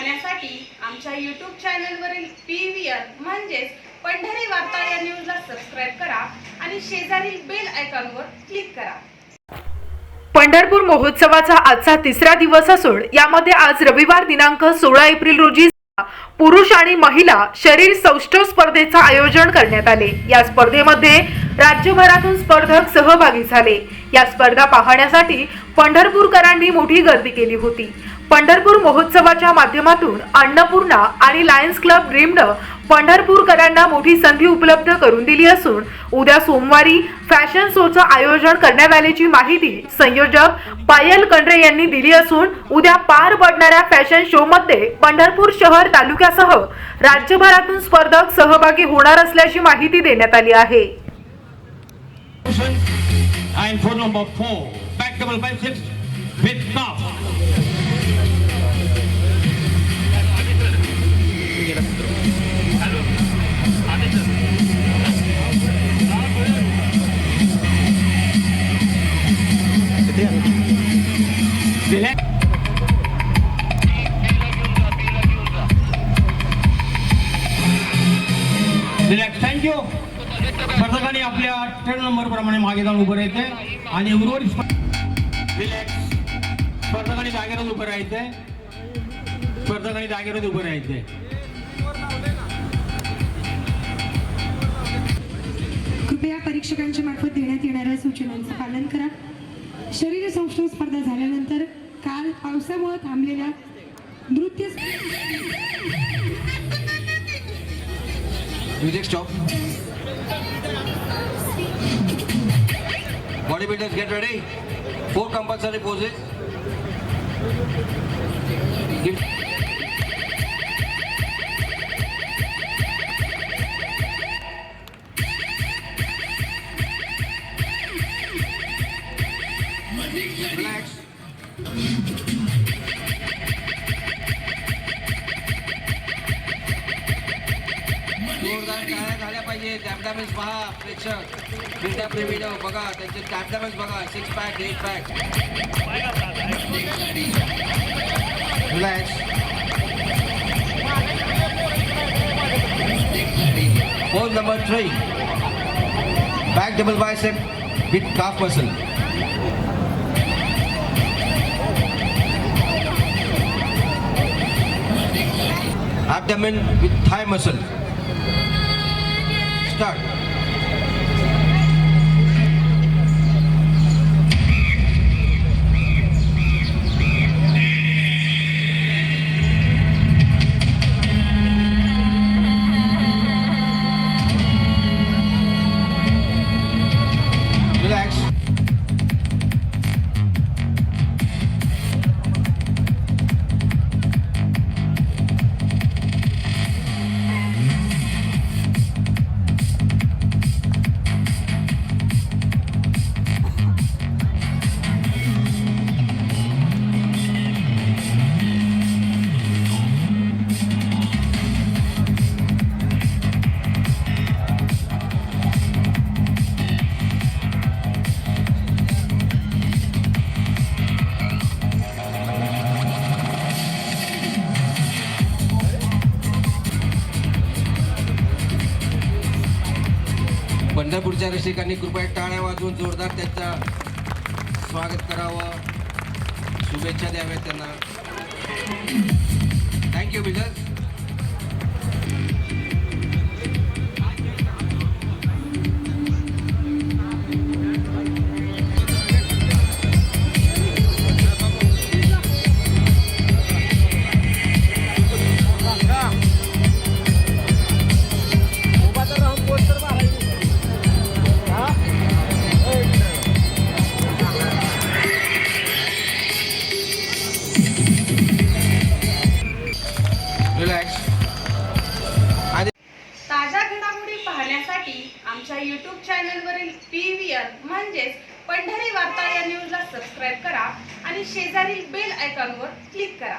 पाहण्यासाठी आमच्या YouTube चॅनलवरील PVR म्हणजेच पंढरी वार्ता या न्यूजला सबस्क्राइब करा आणि शेजारील बेल आयकॉनवर क्लिक करा। पंढरपूर महोत्सवाचा आजचा तिसरा दिवस असून यामध्ये आज रविवार दिनांक 16 एप्रिल रोजी पुरुष आणि महिला शरीर सौष्ठव स्पर्धेचे आयोजन करण्यात आले। या स्पर्धेमध्ये राज्यभरातून स्पर्धक सहभागी झाले। या स्पर्धा पाहण्यासाठी पंढरपूरकरांनी मोठी गर्दी केली होती। पंढरपूर महोत्सवाच्या माध्यमातून अन्नपूर्णा आणि लायन्स क्लब ड्रीमने पंढरपूरकरांना मोठी संधी उपलब्ध करून दिली असून उद्या सोमवारी फॅशन शोचे आयोजन करण्यात आल्याची माहिती संयोजक पायल कंड्रे यांनी दिली असून उद्या पार पडणाऱ्या फॅशन शो मध्ये पंढरपूर शहर तालुक्यासह राज्यभरातून स्पर्धक सहभागी होणार असल्याची माहिती देण्यात आली आहे। And for number 4, back double by 6 with cup. Thank you. स्पर्धकांनी आपल्या 18 नंबर प्रमाणे मागे जाऊन उभं राहायचंय आणि उर्वरित स्पर्धकांनी जागेवर उभं राहायचंय। स्पर्धकांनी जागेवर उभं राहायचंय। कृपया परीक्षकांच्या मार्फत देण्यात येणाऱ्या सूचनांचं पालन करा। शरीर सौष्ठव स्पर्धा झाल्यानंतर काल पावसामुळे थांबलेल्या नृत्य Music stop. Bodybuilders get ready. 4 compulsory poses. Relax. टॅपडॅमेज पहा प्रेक्षक व्हिडिओ बघा त्यांचे टॅपडॅमेज बघा 6 pack 8 pack relax pose number 3 back double bicep with calf muscle abdomen with thigh muscle start relax पंढरपूरच्या रसिकांनी कृपया टाळ्या वाजवून जोरदार त्यांचा स्वागत करावं, शुभेच्छा द्याव्यात त्यांना। थँक्यू बिजर। ताज्या घडामोडी पाहण्यासाठी आमच्या YouTube चॅनलवरील PVR म्हणजेच पंढरी वार्ता या न्यूजला सबस्क्राइब करा आणि शेजारील बेल आयकॉनवर क्लिक करा।